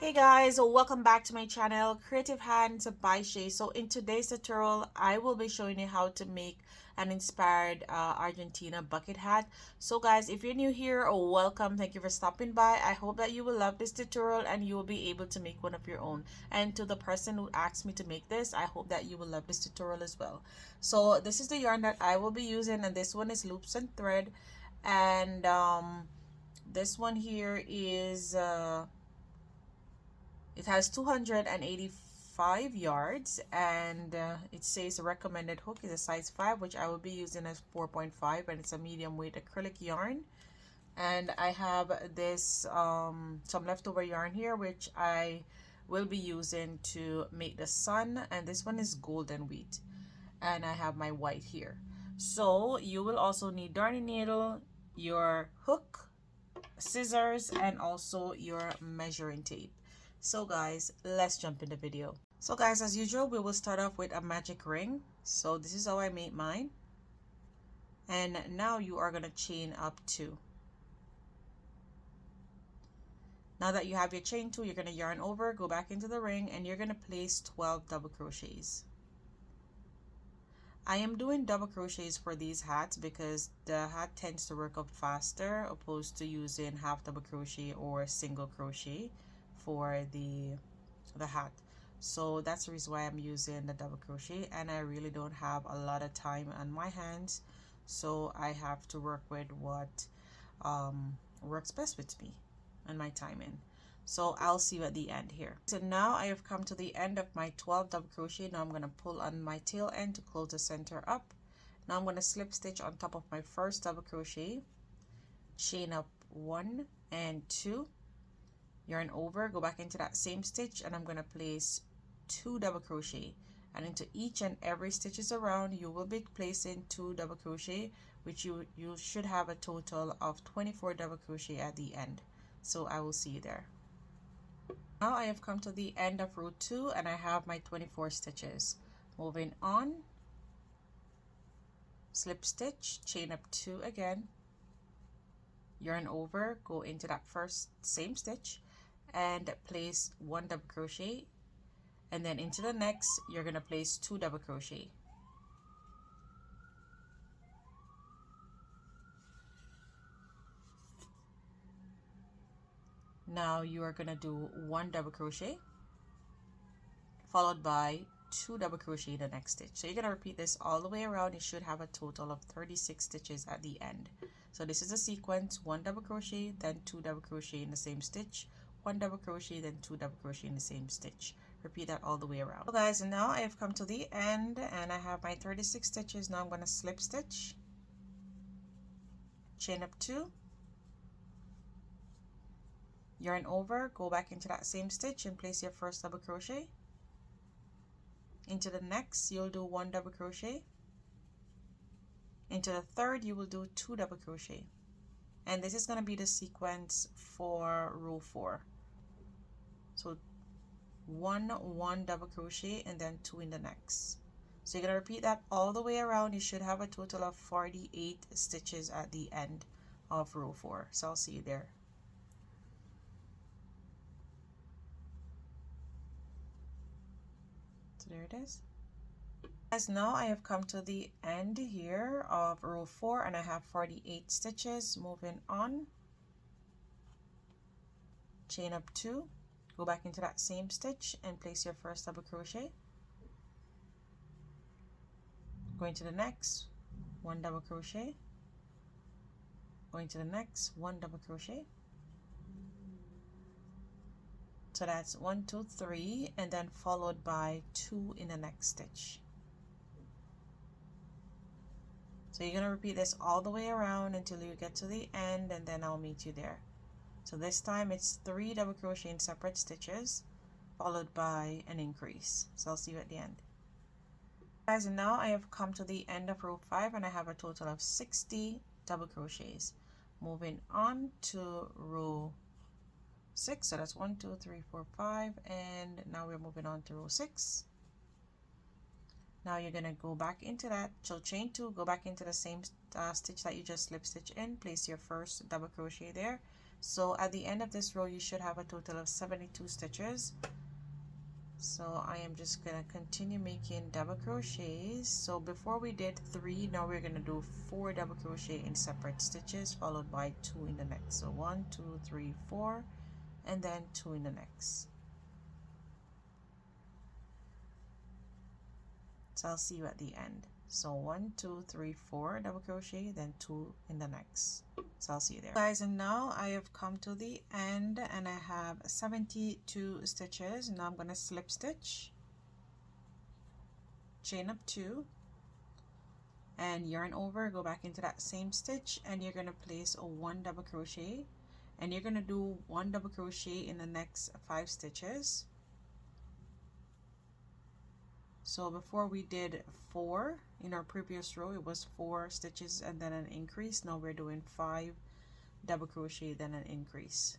Hey guys, welcome back to my channel, Creative Hands by Shay. So in today's tutorial, I will be showing you how to make an inspired Argentina bucket hat. So guys, if you're new here, welcome. Thank you for stopping by. I hope that you will love this tutorial and you will be able to make one of your own. And to the person who asked me to make this, I hope that you will love this tutorial as well. So this is the yarn that I will be using, and this one is loops and thread. And this one here is it has 285 yards, and it says recommended hook is a size 5, which I will be using as 4.5, and it's a medium weight acrylic yarn. And I have this some leftover yarn here, which I will be using to make the sun, and this one is golden wheat, and I have my white here. So you will also need darning needle, your hook, scissors, and also your measuring tape. So guys, let's jump in the video. So guys, as usual, we will start off with a magic ring. So this is how I made mine. And now you are going to chain up 2. Now that you have your chain 2, you're going to yarn over, go back into the ring, and you're going to place 12 double crochets. I am doing double crochets for these hats because the hat tends to work up faster opposed to using half double crochet or single crochet for the hat. So that's the reason why I'm using the double crochet, and I really don't have a lot of time on my hands, so I have to work with what works best with me and my timing. So I'll see you at the end here. So now I have come to the end of my 12 double crochet. Now I'm going to pull on my tail end to close the center up. Now I'm going to slip stitch on top of my first double crochet, chain up 1 and 2, yarn over, go back into that same stitch, and I'm going to place 2 double crochet, and into each and every stitches around you will be placing 2 double crochet, which you should have a total of 24 double crochet at the end. So I will see you there. Now I have come to the end of row 2, and I have my 24 stitches. Moving on, slip stitch, chain up 2 again, yarn over, go into that first same stitch and place 1 double crochet, and then into the next you're going to place 2 double crochet. Now you are going to do 1 double crochet followed by 2 double crochet in the next stitch. So you're going to repeat this all the way around. You should have a total of 36 stitches at the end. So this is a sequence: 1 double crochet, then 2 double crochet in the same stitch, 1 double crochet, then 2 double crochet in the same stitch. Repeat that all the way around. So guys, now I have come to the end and I have my 36 stitches. Now I'm going to slip stitch, chain up 2, yarn over, go back into that same stitch and place your first double crochet. Into the next you'll do 1 double crochet. Into the third you will do 2 double crochet, and this is going to be the sequence for row 4. So 1 double crochet and then 2 in the next. So you're going to repeat that all the way around. You should have a total of 48 stitches at the end of row 4. So I'll see you there. So there it is. As now I have come to the end here of row 4 and I have 48 stitches. Moving on, chain up 2, go back into that same stitch and place your first double crochet. Going to the next, 1 double crochet. Going to the next, 1 double crochet. So that's 1, 2, 3, and then followed by 2 in the next stitch. So you're going to repeat this all the way around until you get to the end, and then I'll meet you there. So this time it's 3 double crochet in separate stitches followed by an increase. So I'll see you at the end. Guys, and now I have come to the end of row 5 and I have a total of 60 double crochets. Moving on to row 6. So that's 1, 2, 3, 4, 5, and now we're moving on to row 6. Now you're going to go back into that, so chain 2, go back into the same stitch that you just slip stitch in, place your first double crochet there, So at the end of this row you should have a total of 72 stitches. So I am just gonna continue making double crochets. So before we did 3, now we're gonna do 4 double crochet in separate stitches followed by 2 in the next. So 1, 2, 3, 4, and then 2 in the next. So I'll see you at the end. So 1, 2, 3, 4 double crochet, then 2 in the next. So I'll see you there, guys. And now I have come to the end and I have 72 stitches. Now I'm going to slip stitch, chain up 2, and yarn over, go back into that same stitch, and you're going to place a 1 double crochet, and you're going to do 1 double crochet in the next 5 stitches. So before we did 4 in our previous row, it was 4 stitches and then an increase. Now we're doing 5 double crochet, then an increase.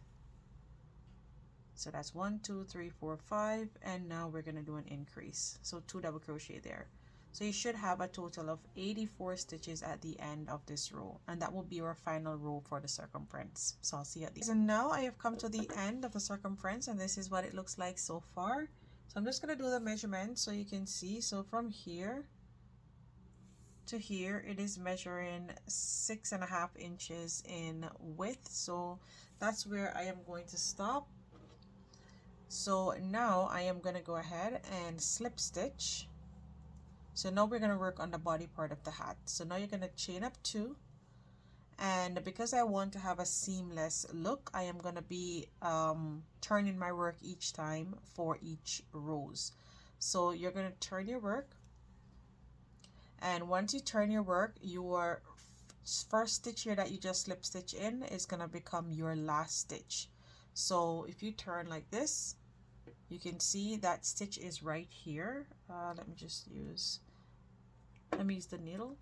So that's 1, 2, 3, 4, 5, and now we're going to do an increase. So 2 double crochet there. So you should have a total of 84 stitches at the end of this row, and that will be our final row for the circumference. So I'll see you at the end. And now I have come to the end of the circumference, and this is what it looks like so far. So I'm just going to do the measurement so you can see. So from here to here, it is measuring 6.5 inches in width. So that's where I am going to stop. So now I am going to go ahead and slip stitch. So now we're going to work on the body part of the hat. So now you're going to chain up 2. And because I want to have a seamless look, I am going to be turning my work each time for each rows. So you're going to turn your work, and once you turn your work, your first stitch here that you just slip stitch in is going to become your last stitch. So if you turn like this, you can see that stitch is right here. Let me use the needle.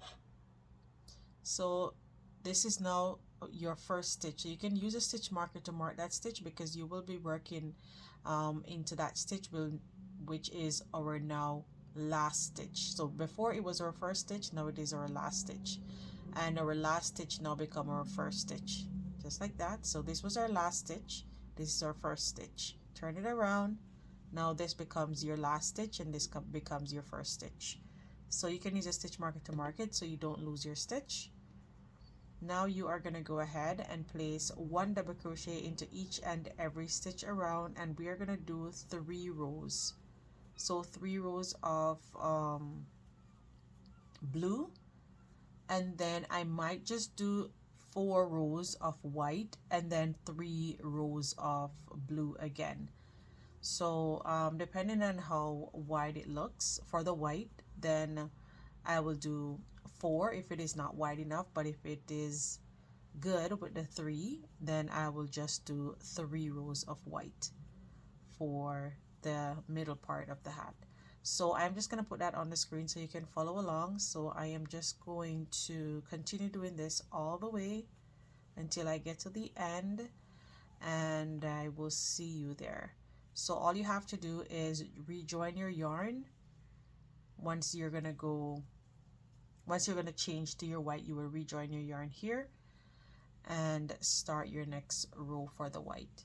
So this is now your first stitch. So you can use a stitch marker to mark that stitch because you will be working into that stitch, which is our now last stitch. So before it was our first stitch, now it is our last stitch, and our last stitch now become our first stitch, just like that. So this was our last stitch, this is our first stitch. Turn it around, now this becomes your last stitch and this becomes your first stitch. So you can use a stitch marker to mark it so you don't lose your stitch. Now you are going to go ahead and place 1 double crochet into each and every stitch around, and we are going to do 3 rows. So 3 rows of blue, and then I might just do 4 rows of white and then 3 rows of blue again. So depending on how wide it looks for the white, then I will do 4 if it is not wide enough, but if it is good with the 3, then I will just do 3 rows of white for the middle part of the hat. So I'm just going to put that on the screen so you can follow along. So I am just going to continue doing this all the way until I get to the end, and I will see you there. So all you have to do is rejoin your yarn. Once you're going to change to your white, you will rejoin your yarn here and start your next row for the white.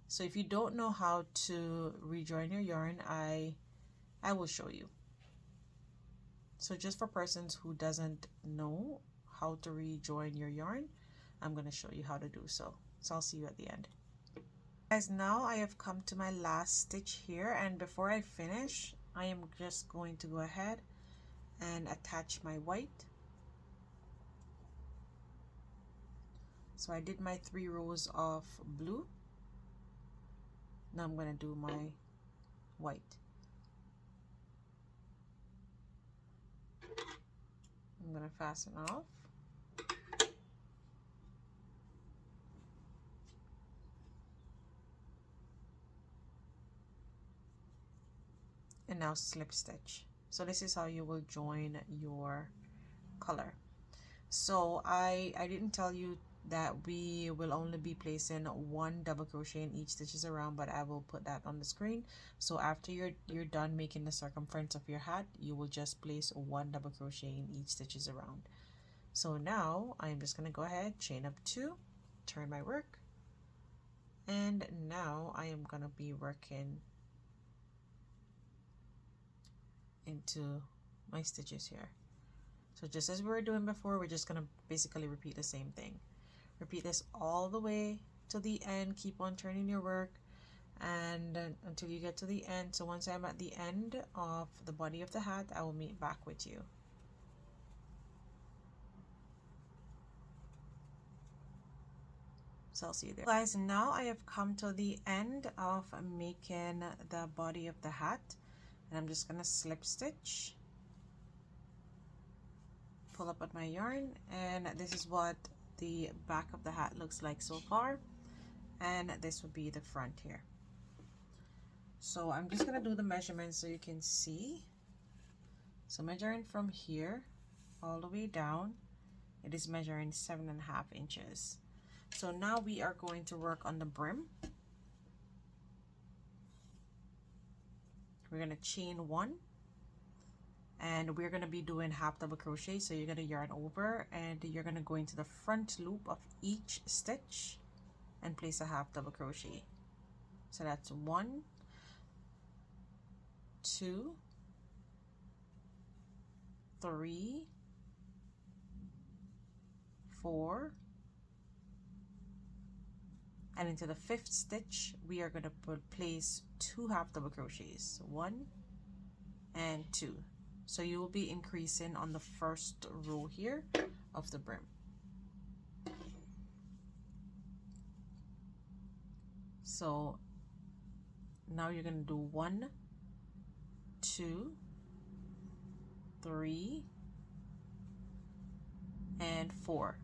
So if you don't know how to rejoin your yarn, I will show you. So just for persons who doesn't know how to rejoin your yarn, I'm going to show you how to do so. So I'll see you at the end. Guys, now I have come to my last stitch here, and before I finish, I am just going to go ahead and attach my white. So I did my 3 rows of blue. Now I'm going to do my white. I'm going to fasten off. And now slip stitch. So this is how you will join your color. So I didn't tell you that we will only be placing 1 double crochet in each stitches around, but I will put that on the screen. So after you're done making the circumference of your hat, you will just place 1 double crochet in each stitches around. So now I'm just going to go ahead, chain up 2, turn my work, and now I am going to be working into my stitches here. So just as we were doing before, we're just going to basically repeat the same thing. Repeat this all the way to the end. Keep on turning your work and until you get to the end. So once I'm at the end of the body of the hat, I will meet back with you. So I'll see you there. Guys, now I have come to the end of making the body of the hat, and I'm just gonna slip stitch, pull up at my yarn, and this is what the back of the hat looks like so far, and this would be the front here. So I'm just gonna do the measurements so you can see. So measuring from here all the way down, it is measuring 7.5 inches. So now we are going to work on the brim. We're gonna chain 1, and we're gonna be doing half double crochet. So you're gonna yarn over and you're gonna go into the front loop of each stitch and place a half double crochet. So that's 1, 2, 3, 4, and into the 5th stitch we are going to place 2 half double crochets, 1 and 2. So you will be increasing on the first row here of the brim. So now you're going to do 1, 2, 3, and 4.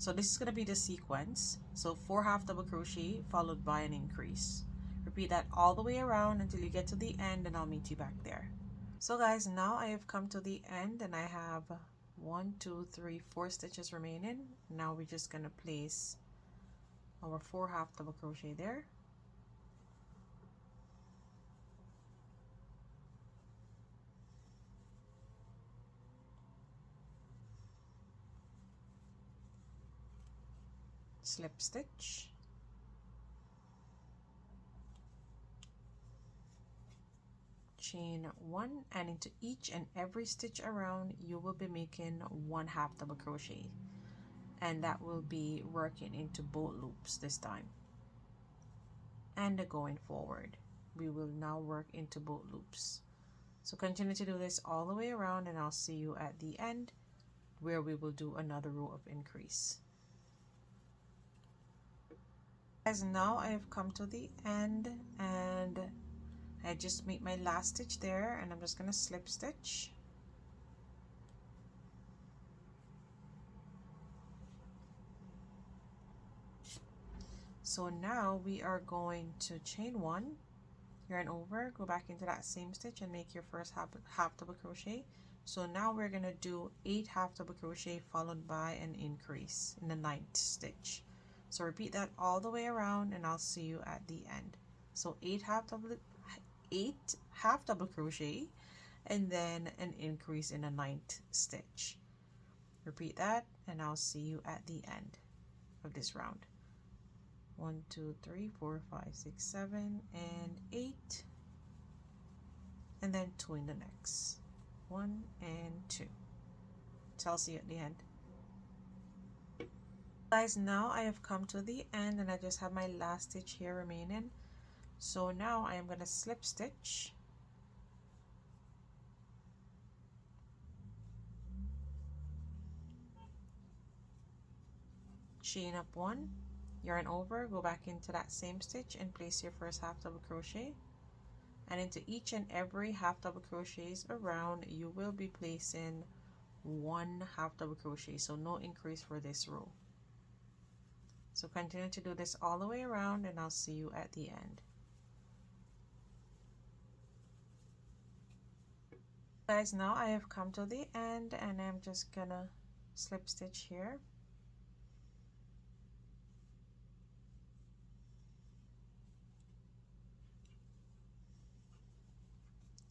So this is going to be the sequence. So 4 half double crochet followed by an increase. Repeat that all the way around until you get to the end, and I'll meet you back there. So guys, now I have come to the end and I have 1, 2, 3, 4 stitches remaining. Now we're just going to place our 4 half double crochet there. Slip stitch, chain 1, and into each and every stitch around you will be making 1 half double crochet, and that will be working into both loops this time. And going forward we will now work into both loops. So continue to do this all the way around, and I'll see you at the end where we will do another row of increase. Guys, now I have come to the end and I just made my last stitch there, and I'm just going to slip stitch, so now we are going to chain 1, yarn over, go back into that same stitch and make your first half double crochet. So now we're going to do 8 half double crochet followed by an increase in the 9th stitch. So repeat that all the way around, and I'll see you at the end. So 8 half double crochet and then an increase in the 9th stitch. Repeat that, and I'll see you at the end of this round. 1, 2, 3, 4, 5, 6, 7, and 8, and then 2 in the next. 1 and 2. So I'll see you at the end. Guys, now I have come to the end and I just have my last stitch here remaining. So now I am going to slip stitch, chain up 1, yarn over, go back into that same stitch and place your first half double crochet, and into each and every half double crochets around you will be placing 1 half double crochet, so no increase for this row. So continue to do this all the way around, and I'll see you at the end. Guys, now I have come to the end and I'm just gonna slip stitch here,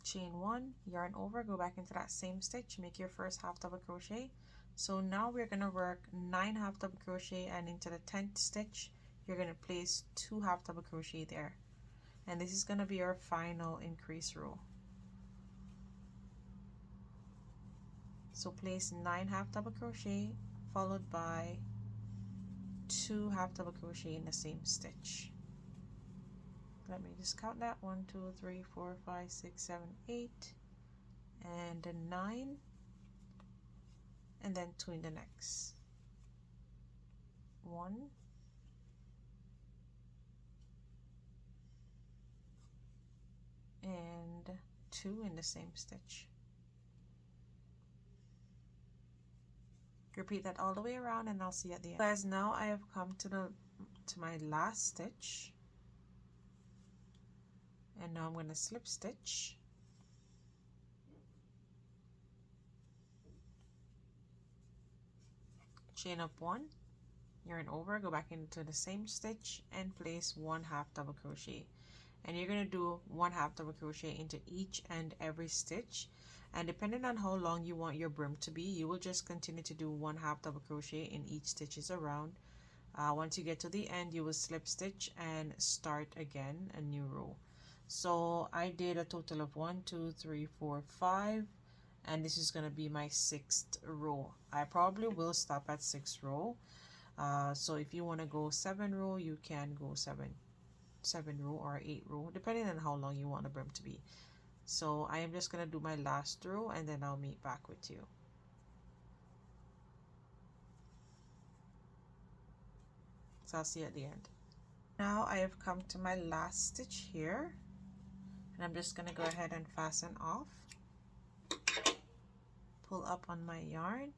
chain 1, yarn over, go back into that same stitch, make your first half double crochet, So now we're going to work 9 half double crochet, and into the 10th stitch you're going to place 2 half double crochet there, and this is going to be our final increase row. So place 9 half double crochet followed by 2 half double crochet in the same stitch. Let me just count that. 1 2 3 4 5 6 7 8 and 9, and then 2 in the next. 1 and 2 in the same stitch. Repeat that all the way around, and I'll see you at the end. Guys, now I have come to my last stitch, and now I'm going to slip stitch, chain up 1, yarn over, go back into the same stitch and place 1 half double crochet, and you're going to do 1 half double crochet into each and every stitch. And depending on how long you want your brim to be, you will just continue to do 1 half double crochet in each stitches around. Once you get to the end, you will slip stitch and start again a new row. So I did a total of 1 2 3 4 5, and this is going to be my 6th row. I probably will stop at 6th row. So if you want to go 7 row, you can go 7 row or 8 row, depending on how long you want the brim to be. So I am just going to do my last row, and then I'll meet back with you. So I'll see you at the end. Now I have come to my last stitch here, and I'm just going to go ahead and fasten off. Pull up on my yarn.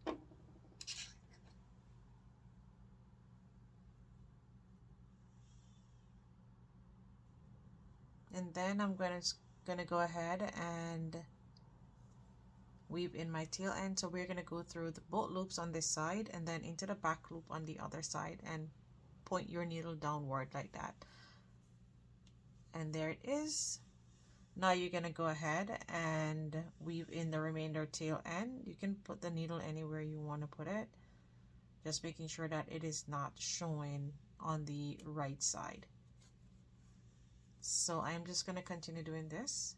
And then I'm going to go ahead and weave in my tail end. So we're going to go through both loops on this side and then into the back loop on the other side, and point your needle downward like that. And there it is. Now you're going to go ahead and weave in the remainder tail end. You can put the needle anywhere you want to put it, just making sure that it is not showing on the right side. So I'm just going to continue doing this.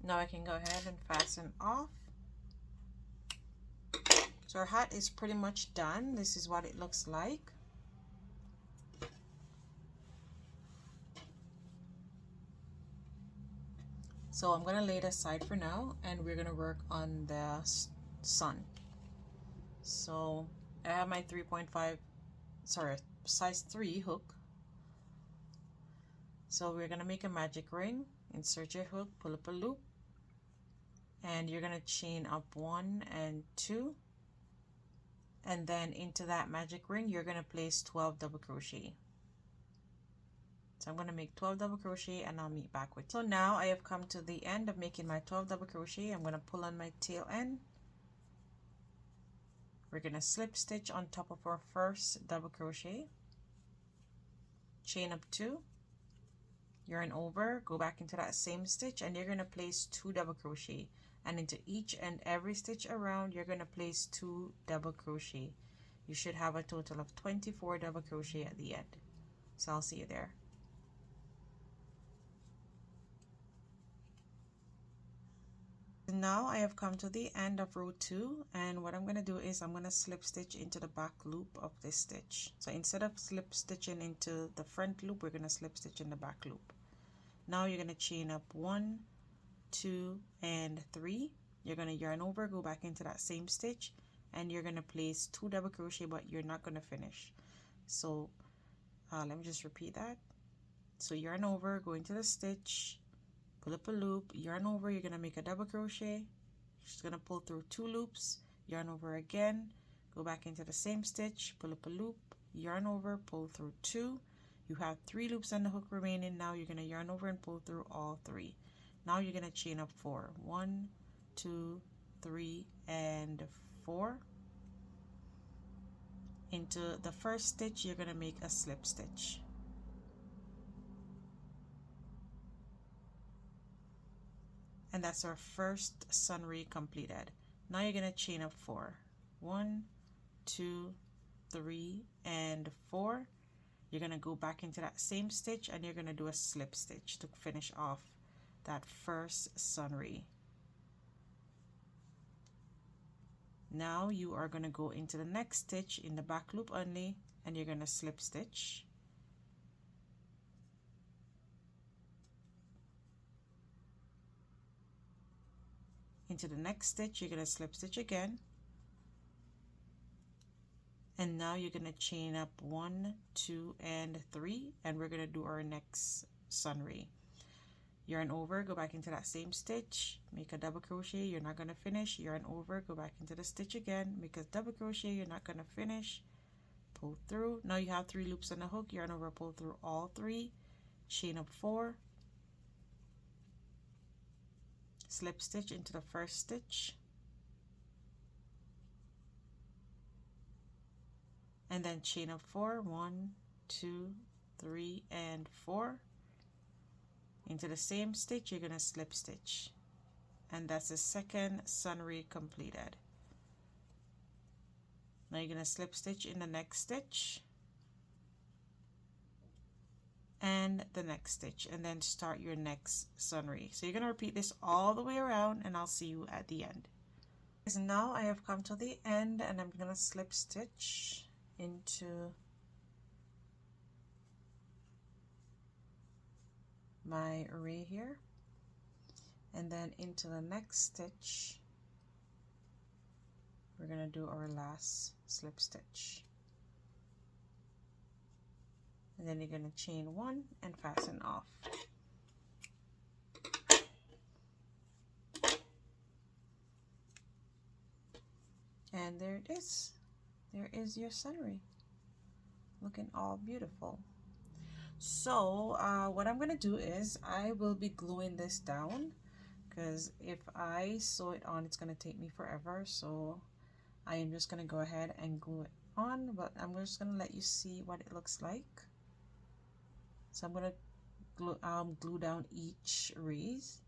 Now I can go ahead and fasten off. So our hat is pretty much done. This is what it looks like. So I'm going to lay it aside for now, and we're going to work on the sun. So I have my size 3 hook. So we're going to make a magic ring, insert your hook, pull up a loop, and you're going to chain up 1 and 2, and then into that magic ring you're going to place 12 double crochet. So I'm going to make 12 double crochet, and I'll meet back with you. So now I have come to the end of making my 12 double crochet. I'm going to pull on my tail end. We're going to slip stitch on top of our first double crochet, chain up 2, yarn over, go back into that same stitch, and you're going to place 2 double crochet, and into each and every stitch around you're going to place 2 double crochet. You should have a total of 24 double crochet at the end. So I'll see you there. Now I have come to the end of row 2, and what I'm going to do is I'm going to slip stitch into the back loop of this stitch. So instead of slip stitching into the front loop, we're going to slip stitch in the back loop. Now you're going to chain up 1, 2, and 3. You're going to yarn over, go back into that same stitch, and you're going to place 2 double crochet, but you're not going to finish. So let me just repeat that. So yarn over, go into the stitch, pull up a loop, yarn over, you're going to make a double crochet, just going to pull through 2 loops, yarn over again, go back into the same stitch, pull up a loop, yarn over, pull through 2. You have 3 loops on the hook remaining. Now you're going to yarn over and pull through all 3. Now you're going to chain up 4. 1, 2, 3, and 4. Into the first stitch, you're going to make a slip stitch. And that's our first sunray completed. Now you're going to chain up 4. 1, 2, 3, and 4. You're going to go back into that same stitch and you're going to do a slip stitch to finish off that first sunray. Now you are going to go into the next stitch in the back loop only and you're going to slip stitch. Into the next stitch, you're going to slip stitch again. And now you're going to chain up 1, 2, and 3, and we're going to do our next sunray. Yarn over, go back into that same stitch, make a double crochet, you're not going to finish, yarn over, go back into the stitch again, make a double crochet, you're not going to finish, pull through. Now you have 3 loops on the hook, yarn over, pull through all 3, chain up 4, slip stitch into the first stitch, and then chain up 4, 1, 2, 3, and 4. Into the same stitch, you're going to slip stitch, and that's the second sunray completed. Now you're going to slip stitch in the next stitch and the next stitch, and then start your next sunray. So you're going to repeat this all the way around, and I'll see you at the end. So now I have come to the end, and I'm going to slip stitch into my array here, and then into the next stitch we're going to do our last slip stitch, and then you're going to chain 1 and fasten off. And there it is. There is your sunray, looking all beautiful. So what I'm going to do is I will be gluing this down, because if I sew it on, it's going to take me forever. So I am just going to go ahead and glue it on, but I'm just going to let you see what it looks like. So I'm going to glue down each raise,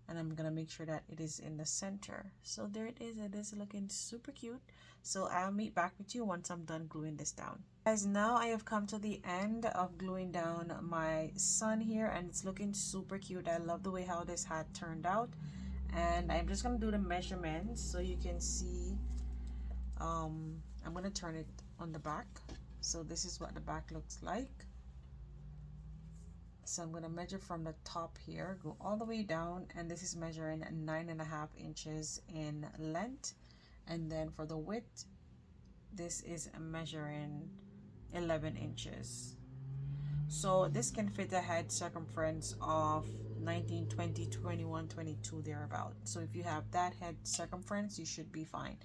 and I'm going to make sure that it is in the center. So there it is. It is looking super cute. So I'll meet back with you once I'm done gluing this down. Guys, now I have come to the end of gluing down my sun here, and it's looking super cute. I love the way how this hat turned out, and I'm just going to do the measurements so you can see. I'm going to turn it on the back. So this is what the back looks like. So I'm going to measure from the top here, go all the way down, and this is measuring 9.5 inches in length, and then for the width this is measuring 11 inches. So this can fit a head circumference of 19, 20, 21, 22 thereabout. So if you have that head circumference, you should be fine.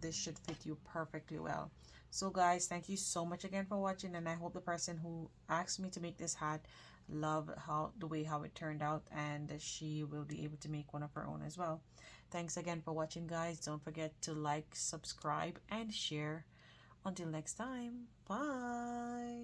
This should fit you perfectly well. So guys, thank you so much again for watching, and I hope the person who asked me to make this hat love the way how it turned out, and she will be able to make one of her own as well. Thanks again for watching, guys. Don't forget to like, subscribe, and share. Until next time, bye.